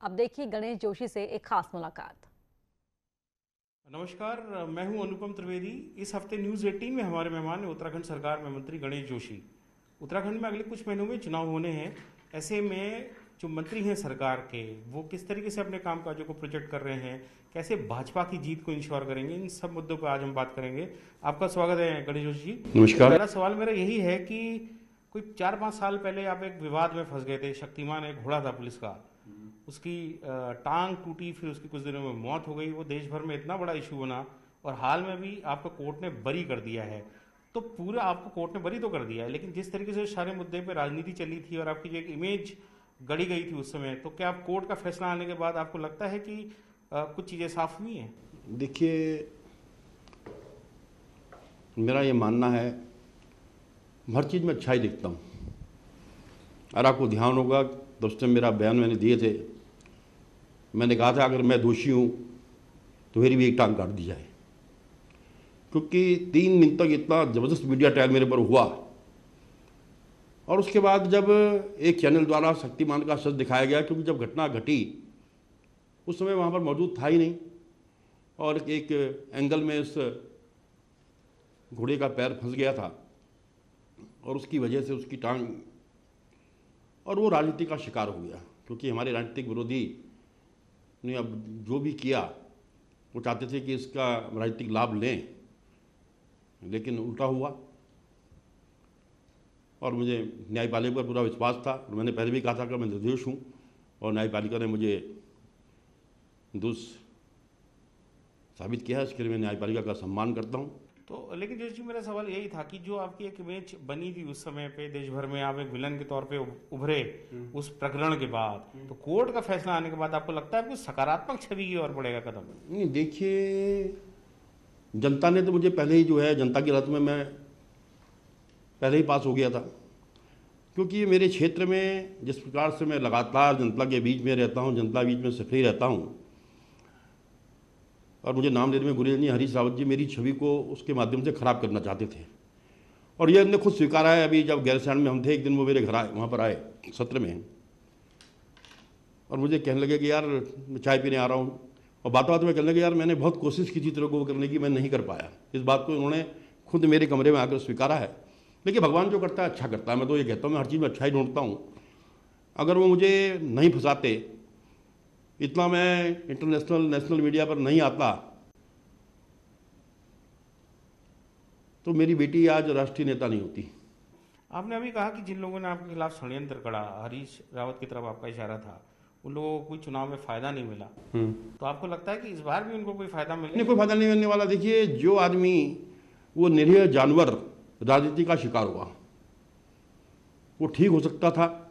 अब देखिए गणेश जोशी से एक खास मुलाकात। नमस्कार, मैं हूं अनुपम त्रिवेदी। इस हफ्ते न्यूज़ 18 में हमारे मेहमान हैं उत्तराखंड सरकार में मंत्री गणेश जोशी। उत्तराखंड में अगले कुछ महीनों में चुनाव होने हैं। ऐसे में जो मंत्री हैं सरकार के, वो किस तरीके से अपने कामकाजों को प्रोजेक्ट कर रहे हैं, कैसे भाजपा की जीत को इंश्योर करेंगे, इन सब मुद्दों पर आज हम बात करेंगे। आपका स्वागत है गणेश जोशी जी। नमस्कार। पहला सवाल मेरा यही है कि कोई 4-5 साल पहले आप एक विवाद में फंस गए थे। शक्तिमान एक घोड़ा था पुलिस का, उसकी टांग टूटी, फिर उसकी कुछ दिनों में मौत हो गई। वो देश भर में इतना बड़ा इशू बना और हाल में भी आपको कोर्ट ने बरी कर दिया है। तो पूरा आपको कोर्ट ने बरी तो कर दिया है, लेकिन जिस तरीके से सारे मुद्दे पे राजनीति चली थी और आपकी जो एक इमेज गड़ी गई थी उस समय, तो क्या आप कोर्ट का फैसला आने के बाद आपको लगता है कि कुछ चीज़ें साफ हुई हैं? देखिए, मेरा ये मानना है, हर चीज़ में अच्छा ही दिखता हूँ। और आपको ध्यान होगा तो उस टाइम मेरा बयान मैंने दिए थे, मैंने कहा था अगर मैं दोषी हूँ तो मेरी भी एक टांग काट दी जाए, क्योंकि 3 दिन तक इतना ज़बरदस्त मीडिया ट्रायल मेरे पर हुआ। और उसके बाद जब एक चैनल द्वारा शक्तिमान का सच दिखाया गया, क्योंकि जब घटना घटी उस समय वहाँ पर मौजूद था ही नहीं, और एक एंगल में इस घोड़े का पैर फंस गया था और उसकी वजह से उसकी टांग, और वो राजनीति का शिकार हो गया। क्योंकि हमारे राजनीतिक विरोधी ने अब जो भी किया वो चाहते थे कि इसका राजनीतिक लाभ लें, लेकिन उल्टा हुआ। और मुझे न्यायपालिका पर पूरा विश्वास था, और मैंने पहले भी कहा था कि मैं निर्दोष हूँ, और न्यायपालिका ने मुझे दोष साबित किया है। इसके लिए मैं न्यायपालिका का सम्मान करता हूँ। तो लेकिन जोशी जी, मेरा सवाल यही था कि जो आपकी एक इमेज बनी थी उस समय पे देश भर में, आप एक विलन के तौर पे उभरे उस प्रकरण के बाद, तो कोर्ट का फैसला आने के बाद आपको लगता है कुछ सकारात्मक छवि की ओर बढ़ेगा कदम? नहीं, देखिए, जनता ने तो मुझे पहले ही जो है, जनता की रत में मैं पहले ही पास हो गया था। क्योंकि मेरे क्षेत्र में जिस प्रकार से मैं लगातार जनता के बीच में रहता हूँ, जनता बीच में सक्रिय रहता हूँ, और मुझे नाम लेने में गुरेज नहीं, हरीश रावत जी मेरी छवि को उसके माध्यम से ख़राब करना चाहते थे। और ये उन्होंने खुद स्वीकारा है। अभी जब गैरसैंण में हम थे, एक दिन वो मेरे घर आए, वहाँ पर आए सत्र में, और मुझे कहने लगे कि यार मैं चाय पीने आ रहा हूँ, और बातों बातों में कहने लगे यार मैंने बहुत कोशिश की थी तेरे को वो करने की, मैं नहीं कर पाया। इस बात को उन्होंने खुद मेरे कमरे में आकर स्वीकारा है। लेकिन भगवान जो करता है अच्छा करता है। मैं तो ये कहता हूँ, मैं हर चीज़ में अच्छा ही ढूंढता हूँ। अगर वो मुझे नहीं फंसाते, इतना मैं इंटरनेशनल नेशनल मीडिया पर नहीं आता, तो मेरी बेटी आज राष्ट्रीय नेता नहीं होती। आपने अभी कहा कि जिन लोगों ने आपके खिलाफ षड्यंत्र करा, हरीश रावत की तरफ आपका इशारा था, उन लोगों को कोई चुनाव में फायदा नहीं मिला। तो आपको लगता है कि इस बार भी उनको कोई फायदा मिले? नहीं, कोई फायदा नहीं मिलने वाला। देखिए, जो आदमी वो निरीह जानवर राजनीति का शिकार हुआ, वो ठीक हो सकता था।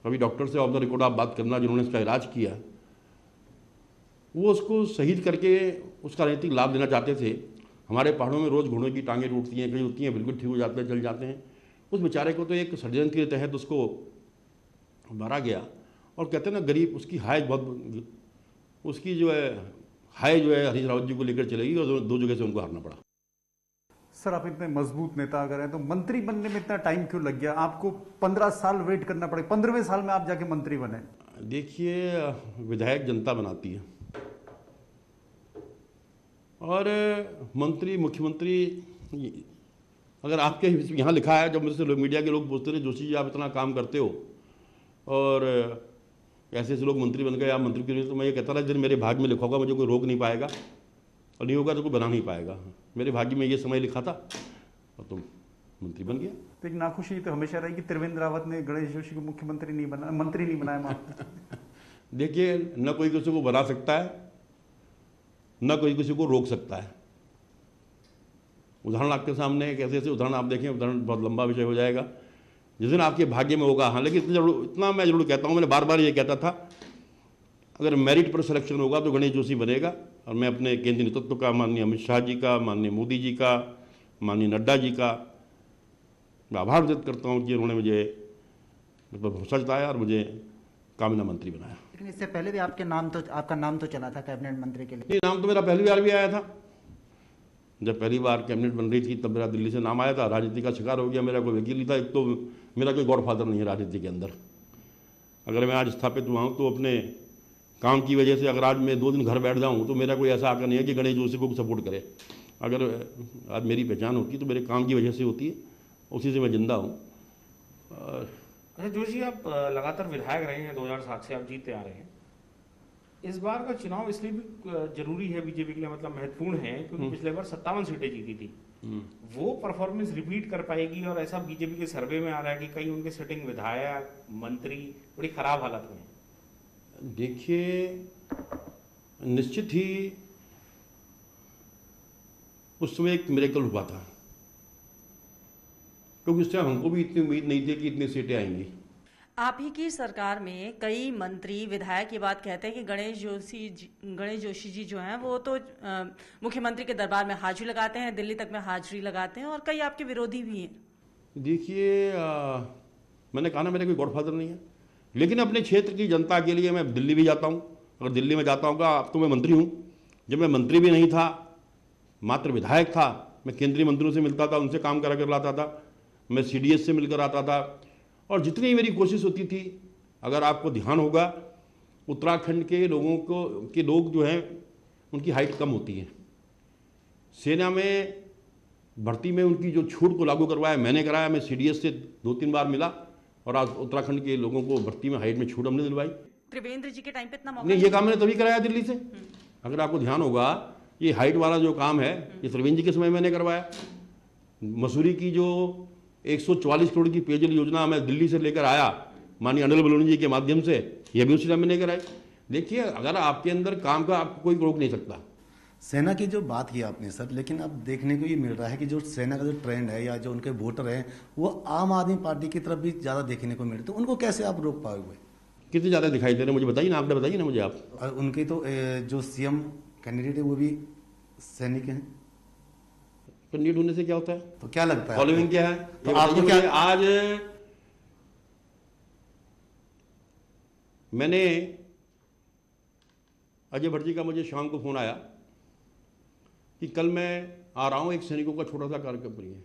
अभी डॉक्टर से ऑफ द रिकॉर्ड आप बात करना, जिन्होंने इसका इलाज किया, वो उसको शहीद करके उसका राजनीतिक लाभ देना चाहते थे। हमारे पहाड़ों में रोज़ घोड़ों की टांगें टूटती हैं, कहीं होती हैं, बिल्कुल ठीक हो जाते हैं, चल जाते हैं। उस बेचारे को तो एक षड्यंत्र के तहत उसको मारा गया। और कहते हैं ना, गरीब उसकी हाय बहुत, उसकी जो है हाय जो है हरीश रावत जी को लेकर चलेगी, और दो जगह से उनको हारना पड़ा। सर, आप इतने मजबूत नेता अगर हैं तो मंत्री बनने में इतना टाइम क्यों लग गया? आपको 15 साल वेट करना पड़े, 15वें साल में आप जाके मंत्री बने। देखिए, विधायक जनता बनाती है, और मंत्री मुख्यमंत्री, अगर आपके यहाँ लिखा है, जब मुझसे लोग मीडिया के लोग पूछते थे जोशी जी आप इतना काम करते हो और ऐसे ऐसे लोग मंत्री बन गए, आप मंत्री क्यों नहीं, तो मैं ये कहता था जिन मेरे भाग्य में लिखा होगा मुझे कोई रोक नहीं पाएगा, और नहीं होगा तो कोई बना नहीं पाएगा। मेरे भाग्य में ये समय लिखा था और तो मंत्री बन गया। तो एक नाखुशी तो हमेशा रही कि त्रिवेंद्र रावत ने गणेश जोशी को मुख्यमंत्री नहीं बना, मंत्री नहीं बनाया। देखिए, न कोई किसी को बना सकता है, न कोई किसी को रोक सकता है। उदाहरण आपके सामने एक ऐसे ऐसे उदाहरण आप देखें, उदाहरण बहुत लंबा विषय हो जाएगा, जिस दिन आपके भाग्य में होगा। हाँ, लेकिन इतना मैं जरूर कहता हूँ, मैंने बार बार ये कहता था, अगर मेरिट पर सिलेक्शन होगा तो गणेश जोशी बनेगा। और मैं अपने केंद्रीय नेतृत्व का, माननीय अमित शाह जी का, माननीय मोदी जी का, माननीय नड्डा जी का मैं आभार व्यक्त करता हूँ कि उन्होंने मुझे भरोसा जताया और मुझे काबिना मंत्री बनाया। लेकिन इससे पहले भी आपका नाम तो चला था कैबिनेट मंत्री के लिए। ये नाम तो मेरा पहली बार भी आया था। जब पहली बार कैबिनेट बन रही थी तब मेरा दिल्ली से नाम आया था। राजनीति का शिकार हो गया, मेरा कोई वकील नहीं था। एक तो मेरा कोई गॉडफादर नहीं है राजनीति के अंदर, अगर मैं आज स्थापित हुआ हूँ तो अपने काम की वजह से। अगर आज मैं 2 दिन घर बैठ जाऊँ तो मेरा कोई ऐसा आकर नहीं है कि गणेश जोशी को सपोर्ट करे। अगर आज मेरी पहचान होती है तो मेरे काम की वजह से होती है, उसी से मैं जिंदा हूँ। अच्छा जोशी, आप लगातार विधायक रहे हैं, 2007 से आप जीतते आ रहे हैं। इस बार का चुनाव इसलिए भी जरूरी है बीजेपी के लिए, मतलब महत्वपूर्ण है, क्योंकि पिछले बार 57 सीटें जीती थी। वो परफॉर्मेंस रिपीट कर पाएगी? और ऐसा बीजेपी के सर्वे में आ रहा है कि कई उनके सिटिंग विधायक, मंत्री बड़ी खराब हालत में हैं। देखिए, निश्चित ही उस समय एक मिरेकल हुआ था, क्योंकि उस टाइम हमको भी इतनी उम्मीद नहीं थी कि इतनी सीटें आएंगी। आप ही की सरकार में कई मंत्री विधायक ये बात कहते हैं कि गणेश जोशी जी जो हैं वो तो मुख्यमंत्री के दरबार में हाजिरी लगाते हैं, दिल्ली तक में हाजिरी लगाते हैं, और कई आपके विरोधी भी हैं। देखिए, मैंने कहा ना, मेरे कोई गॉडफादर नहीं है, लेकिन अपने क्षेत्र की जनता के लिए मैं दिल्ली भी जाता हूँ। अगर दिल्ली में जाता हूँ, अब तो मैं मंत्री हूँ, जब मैं मंत्री भी नहीं था, मात्र विधायक था, मैं केंद्रीय मंत्रियों से मिलता था, उनसे काम करा कर लाता था, मैं CDS से मिलकर आता था, और जितनी मेरी कोशिश होती थी। अगर आपको ध्यान होगा, उत्तराखंड के लोग जो हैं उनकी हाइट कम होती है। सेना में भर्ती में उनकी जो छूट को लागू करवाया मैंने कराया। मैं CDS से 2-3 बार मिला, और आज उत्तराखंड के लोगों को भर्ती में हाइट में छूट हमने दिलवाई। त्रिवेंद्र जी के टाइम पे इतना मौका नहीं, ये काम मैंने तभी कराया दिल्ली से। अगर आपको ध्यान होगा, ये हाइट वाला जो काम है ये त्रिवेंद्र जी के समय मैंने करवाया। मसूरी की जो 144 करोड़ की पेयजल योजना मैं दिल्ली से लेकर आया माननीय अनिल बलूनी जी के माध्यम से, ये भी उसी समय मैंने कराई। देखिए, अगर आपके अंदर काम का आपको कोई रोक नहीं सकता। सेना की जो बात की आपने सर, लेकिन अब देखने को ये मिल रहा है कि जो सेना का जो ट्रेंड है या जो उनके वोटर हैं वो आम आदमी पार्टी की तरफ भी ज़्यादा देखने को मिल रहे हैं, तो उनको कैसे आप रोक पाओगे? कितने ज़्यादा दिखाई दे रहे हैं मुझे बताइए ना, आपने बताइए ना मुझे आप। और उनके तो जो CM कैंडिडेट है वो भी सैनिक हैं, कैंडिडेट होने से क्या होता है? तो क्या लगता है फॉलोइंग क्या है? तो आपको क्या आज मैंने अजय भट्ट जी का मुझे शाम को फोन आया कि कल मैं आ रहा हूं, एक सैनिकों का छोटा सा कार्यक्रम है,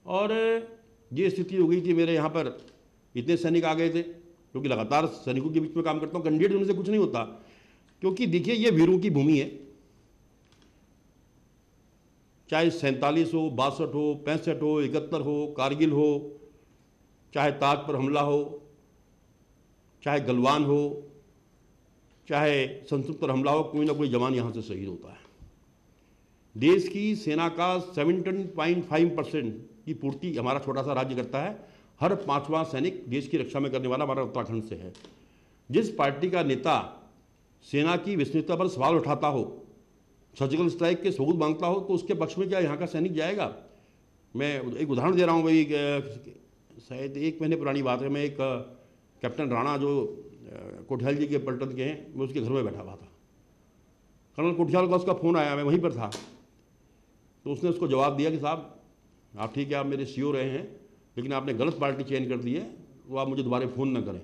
और ये स्थिति हो गई थी। मेरे यहाँ पर इतने सैनिक आ गए थे, क्योंकि लगातार सैनिकों के बीच में काम करता हूँ। कैंडिडेट होने से कुछ नहीं होता, क्योंकि देखिए ये वीरों की भूमि है। चाहे 47 हो, 62 हो, 65 हो, 71 हो, कारगिल हो, चाहे ताज पर हमला हो, चाहे गलवान हो, चाहे संसद पर हमला हो, कोई ना कोई जवान यहाँ से शहीद होता है। देश की सेना का 17.5% की पूर्ति हमारा छोटा सा राज्य करता है। हर 5वां सैनिक देश की रक्षा में करने वाला हमारा उत्तराखंड से है। जिस पार्टी का नेता सेना की विश्वसनीयता पर सवाल उठाता हो, सर्जिकल स्ट्राइक के सबूत मांगता हो, तो उसके पक्ष में क्या यहाँ का सैनिक जाएगा? मैं एक उदाहरण दे रहा हूँ भाई, शायद 1 महीने पुरानी बात है। मैं एक कैप्टन राणा जो कोठियाल जी के पलटन के हैं, मैं उसके घर में बैठा हुआ था। कर्नल कोठियाल का उसका फ़ोन आया, मैं वहीं पर था, तो उसने उसको जवाब दिया कि साहब आप ठीक है, आप मेरे CO रहे हैं, लेकिन आपने गलत पार्टी चेंज कर दी है, तो आप मुझे दोबारा फ़ोन ना करें।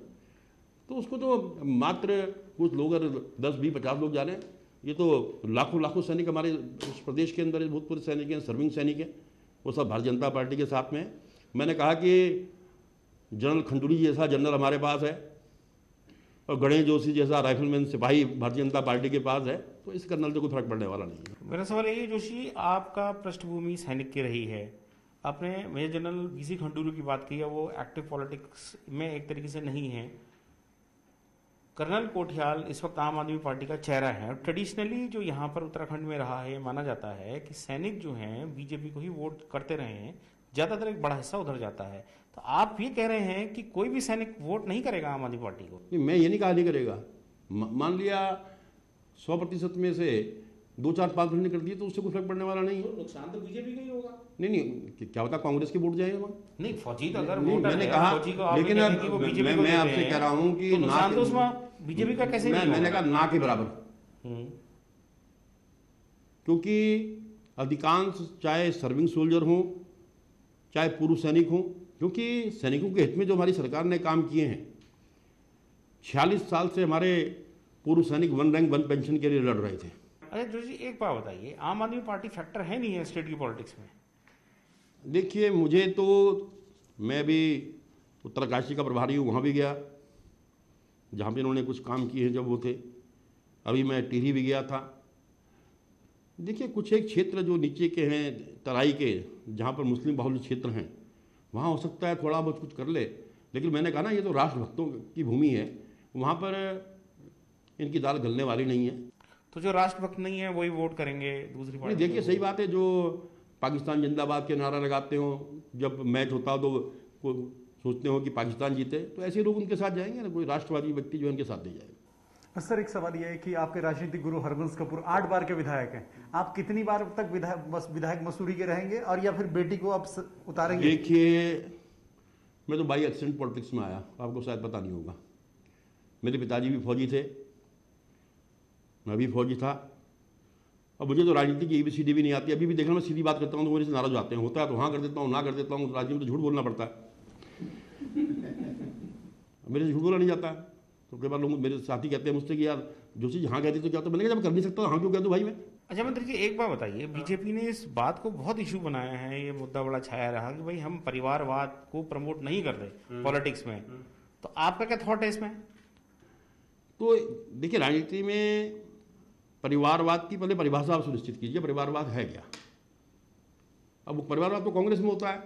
तो उसको तो मात्र कुछ लोग, अगर 10, 20, 50 लोग जाने, ये तो लाखों सैनिक हमारे उस प्रदेश के अंदर भूतपूर्व सैनिक हैं, सर्विंग सैनिक हैं, वो सब भारतीय जनता पार्टी के साथ में हैं। मैंने कहा कि जनरल खंडूरी जैसा जनरल हमारे पास है, और गणेश जोशी जैसा राइफलमैन सिपाही भारतीय जनता पार्टी के पास है, तो इस कर्नल से कोई फर्क पड़ने वाला नहीं है। मेरा सवाल यही है जोशी, आपका पृष्ठभूमि सैनिक की रही है, आपने मेजर जनरल BC खंडूरी की बात की है, वो एक्टिव पॉलिटिक्स में एक तरीके से नहीं है। कर्नल कोठियाल इस वक्त आम आदमी पार्टी का चेहरा है, और ट्रेडिशनली जो यहाँ पर उत्तराखंड में रहा है, माना जाता है कि सैनिक जो हैं बीजेपी को ही वोट करते रहे हैं, ज़्यादातर एक बड़ा हिस्सा उधर जाता है। तो आप ये कह रहे हैं कि कोई भी सैनिक वोट नहीं करेगा आम आदमी पार्टी को? मैं ये नहीं कहा नहीं करेगा। मान लिया 100% में से 2, 4, 5% ने कर दिए, तो उससे कोई फर्क पड़ने वाला नहीं है। नुकसान तो बीजेपी का ही होगा। नहीं, क्या होता कांग्रेस के वोट जाएंगे वहाँ? नहीं, फौजी तो अगर मैंने कहा, लेकिन अब मैं आपसे कह रहा हूँ कि नुकसान तो उसमें बीजेपी का कैसे नहीं? मैंने कहा ना के बराबर, क्योंकि अधिकांश चाहे सर्विंग सोल्जर हो, चाहे पूर्व सैनिक हो, क्योंकि सैनिकों के हित में जो हमारी सरकार ने काम किए हैं, 46 साल से हमारे पूर्व सैनिक 1 रैंक 1 पेंशन के लिए लड़ रहे थे। अरे जोशी, एक बात बताइए, आम आदमी पार्टी फैक्टर है नहीं है स्टेट की पॉलिटिक्स में? देखिए, मुझे तो, मैं भी उत्तरकाशी का प्रभारी हूँ, वहाँ भी गया जहाँ पे इन्होंने कुछ काम किए हैं जब वो थे। अभी मैं टिहरी भी गया था। देखिए, कुछ एक क्षेत्र जो नीचे के हैं, तराई के, जहाँ पर मुस्लिम बाहुल्य क्षेत्र हैं, वहाँ हो सकता है थोड़ा बहुत कुछ कर ले, लेकिन मैंने कहा ना, ये तो राष्ट्रभक्तों की भूमि है, वहाँ पर इनकी दाल गलने वाली नहीं है। तो जो राष्ट्रभक्त नहीं है वही वोट करेंगे दूसरी नहीं, पार्टी? देखिए सही बात है, जो पाकिस्तान जिंदाबाद के नारा लगाते हो, जब मैच होता हो तो सोचते हो कि पाकिस्तान जीते, तो ऐसे लोग उनके साथ जाएंगे ना, कोई राष्ट्रवादी व्यक्ति जो है उनके साथ नहीं जाएगा। सर, एक सवाल यह है कि आपके राजनीतिक गुरु हरबंस कपूर 8 बार के विधायक हैं, आप कितनी बार तक विधायक मसूरी के रहेंगे, और या फिर बेटी को आप उतारेंगे? देखिए, मैं तो बाई एक्सीडेंट पॉलिटिक्स में आया, आपको शायद पता नहीं होगा। मेरे पिताजी भी फौजी थे, मैं भी फौजी था, और मुझे तो राजनीति की ABCD भी नहीं आती। अभी भी देखना, मैं सीधी बात करता हूँ तो मेरे से नाराज आते हैं, होता है तो हाँ कर देता हूँ, ना कर देता हूँ। राजनीति में तो झूठ बोलना पड़ता है, मेरे से झूठ बोला नहीं जाता है। तो कई बार लोग मेरे साथी कहते हैं मुझसे कि यार जो चीज़ हाँ कहती तो क्या होता है। मैंने कहा जब कर नहीं सकता हाँ क्यों कह दूँ भाई मैं। अच्छा मंत्री जी, एक बात बताइए, बीजेपी ने इस बात को बहुत इशू बनाया है, ये मुद्दा बड़ा छाया रहा कि भाई हम परिवारवाद को प्रमोट नहीं कर रहे पॉलिटिक्स में, तो आपका क्या थॉट है इसमें? तो देखिए, राजनीति में परिवारवाद की पहले परिभाषा आप सुनिश्चित कीजिए, परिवारवाद है क्या। अब परिवारवाद तो कांग्रेस में होता है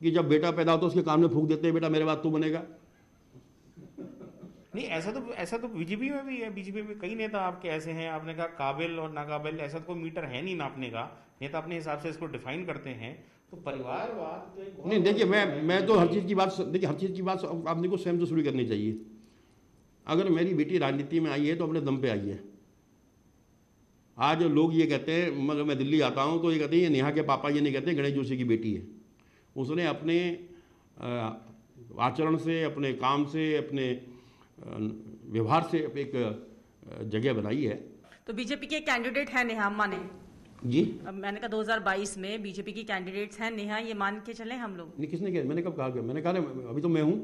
कि जब बेटा पैदा होता है उसके कान में फूंक देते हैं, बेटा मेरे बाद तू बनेगा। नहीं, ऐसा तो बीजेपी में भी है। बीजेपी में कई नेता आपके ऐसे हैं, आपने कहा काबिल और नाकाबिल, ऐसा तो कोई मीटर है नहीं नापने का, नेता अपने हिसाब से इसको डिफाइन करते हैं। तो परिवारवाद तो एक नहीं, देखिए मैं तो हर चीज़ की बात, देखिए हर चीज़ की बात आपने को स्वयं से शुरू करनी चाहिए। अगर मेरी बेटी राजनीति में आई है तो अपने दम पे आई है। आज लोग ये कहते हैं, मगर मैं दिल्ली आता हूँ तो ये कहते हैं ये नेहा के पापा ये नहीं कहते गणेश जोशी की बेटी है। उसने अपने आचरण से, अपने काम से, अपने व्यवहार से एक जगह बनाई है। तो बीजेपी के कैंडिडेट हैं नेहा, माने जी? अब मैंने कहा 2022 में बीजेपी की कैंडिडेट्स हैं नेहा, ये मान के चले हम लोग? नहीं, किसने कहा? मैंने कब कहा? मैंने कहा अभी तो मैं हूँ,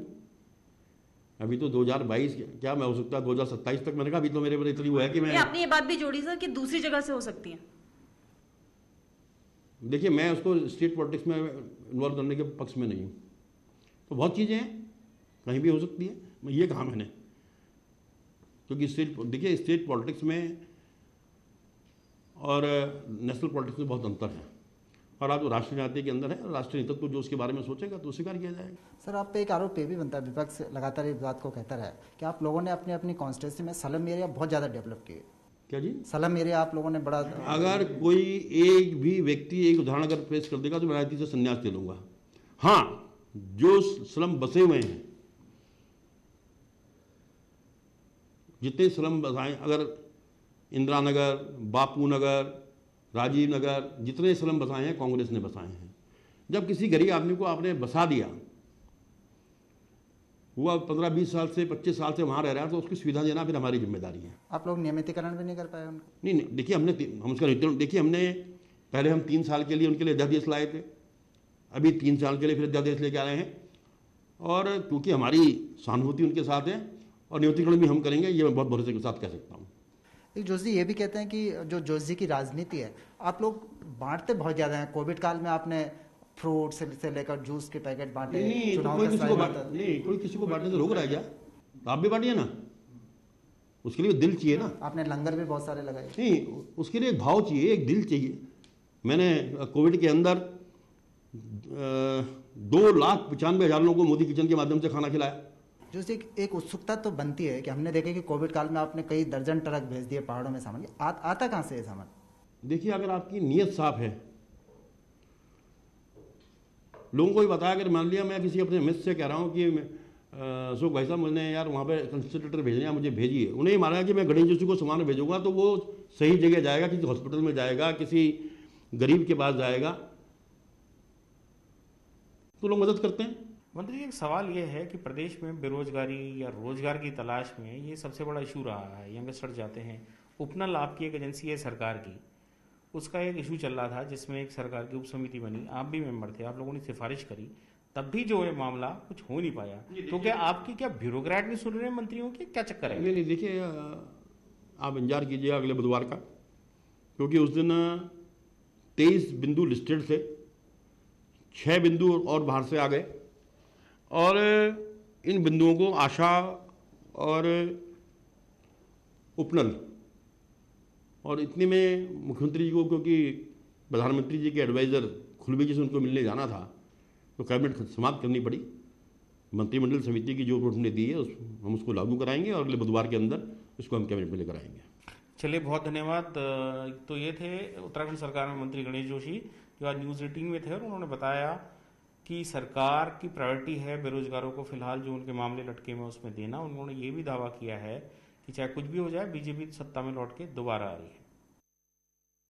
अभी तो 2022 क्या मैं हो सकता है 2027 तक। मैंने कहा अभी तो मेरे पर इतनी वो है कि मैं, आपने ये बात भी जोड़ी सर कि दूसरी जगह से हो सकती है। देखिए मैं उसको स्टेट पॉलिटिक्स में इन्वॉल्व करने के पक्ष में नहीं हूँ। तो बहुत चीज़ें हैं, कहीं भी हो सकती है, मैं ये कहा मैंने, क्योंकि देखिए स्टेट पॉलिटिक्स में और नेशनल पॉलिटिक्स में बहुत अंतर है। और आप जो राष्ट्रीय राजनीति के अंदर है, राष्ट्रीय नेतृत्व जो उसके बारे में सोचेगा तो स्वीकार किया जाएगा। सर, आप पे एक आरोप ये भी बनता है, विपक्ष लगातार इस बात को कहता रहा है कि आप लोगों ने अपनी अपनी कॉन्स्टिट्यूंसी में स्लम एरिया बहुत ज़्यादा डेवलप किए। क्या जी? स्लम एरिया आप लोगों ने बड़ा, अगर कोई एक भी व्यक्ति एक उदाहरण अगर पेश कर देगा तो मैं राजनीति से संन्यास ले लूंगा। हाँ, जो स्लम बसे हुए हैं, जितने स्लम बसाए, अगर इंदिरा नगर, बापू नगर, राजीव नगर, जितने स्लम बसाए हैं कांग्रेस ने बसाए हैं। जब किसी गरीब आदमी को आपने बसा दिया, वो 15-20 साल से 25 साल से वहाँ रह रहा है, तो उसकी सुविधा देना फिर हमारी जिम्मेदारी है। आप लोग नियमितीकरण भी नहीं कर पाए उनका? नहीं, देखिए हम उसका देखिए हमने पहले हम 3 साल के लिए उनके लिए अध्यादेश लाए थे, अभी 3 साल के लिए फिर अध्यादेश लेके आए हैं। और क्योंकि हमारी सहानुभूति उनके साथ है और नियमितीकरण भी हम करेंगे, ये मैं बहुत भरोसे के साथ कह सकता हूँ। एक जोशी जी ये भी कहते हैं कि जो जोशी जी की राजनीति है, आप लोग बांटते बहुत ज़्यादा हैं। कोविड काल में आपने फ्रूट से लेकर जूस के पैकेट बांटे। नहीं, तो कोई किसी को बांटने से रोक रहा है क्या? आप भी बांटिए ना, उसके लिए दिल चाहिए ना। आपने लंगर भी बहुत सारे लगाए। नहीं, उसके लिए एक भाव चाहिए, एक दिल चाहिए। मैंने कोविड के अंदर 2,95,000 लोगों को मोदी किचन के माध्यम से खाना खिलाया। जो एक उत्सुकता तो बनती है कि हमने देखा कि कोविड काल में आपने कई दर्जन ट्रक भेज दिए पहाड़ों में सामान। आता कहाँ से है सामान? देखिए, अगर आपकी नीयत साफ है, लोगों को भी बताया। अगर मान लिया मैं किसी अपने मित्र से कह रहा हूँ कि अशोक भाई साहब मुझे यार वहाँ पे कंसंट्रेटर भेजने हैं, मुझे भेजिए, उन्हें माना कि मैं गणेश जोशी को सामान भेजूंगा तो वो सही जगह जाएगा, किसी हॉस्पिटल में जाएगा, किसी गरीब के पास जाएगा, तो लोग मदद करते हैं। मंत्री जी, एक सवाल ये है कि प्रदेश में बेरोजगारी या रोजगार की तलाश में ये सबसे बड़ा इशू रहा है। यंगस्टर जाते हैं। उपनल आपकी एक एजेंसी है सरकार की, उसका एक इशू चल रहा था जिसमें एक सरकार की उप समिति बनी, आप भी मेंबर थे, आप लोगों ने सिफारिश करी, तब भी जो है मामला कुछ हो नहीं पाया। तो क्या आपकी ब्यूरोक्रेट नहीं सुन रहे हैं मंत्रियों के, क्या चक्कर है? नहीं, देखिए आप इंतजार कीजिए अगले बुधवार का, क्योंकि उस दिन 23 बिंदु लिस्टेड थे, 6 बिंदु और बाहर से आ गए, और इन बिंदुओं को आशा और उपनल और इतने में मुख्यमंत्री जी को, क्योंकि प्रधानमंत्री जी के एडवाइज़र खुलबे जी से उनको मिलने जाना था, तो कैबिनेट समाप्त करनी पड़ी। मंत्रिमंडल समिति की जो रिपोर्ट हमने दी है हम उसको लागू कराएंगे और अगले बुधवार के अंदर इसको हम कैबिनेट में लेकर आएंगे। चलिए, बहुत धन्यवाद। तो ये थे उत्तराखंड सरकार में मंत्री गणेश जोशी, जो आज न्यूज़ 18 में थे और उन्होंने बताया कि सरकार की प्रायोरिटी है बेरोजगारों को फिलहाल जो उनके मामले लटके में उसमें देना। उन्होंने ये भी दावा किया है कि चाहे कुछ भी हो जाए बीजेपी सत्ता में लौट के दोबारा आ रही है।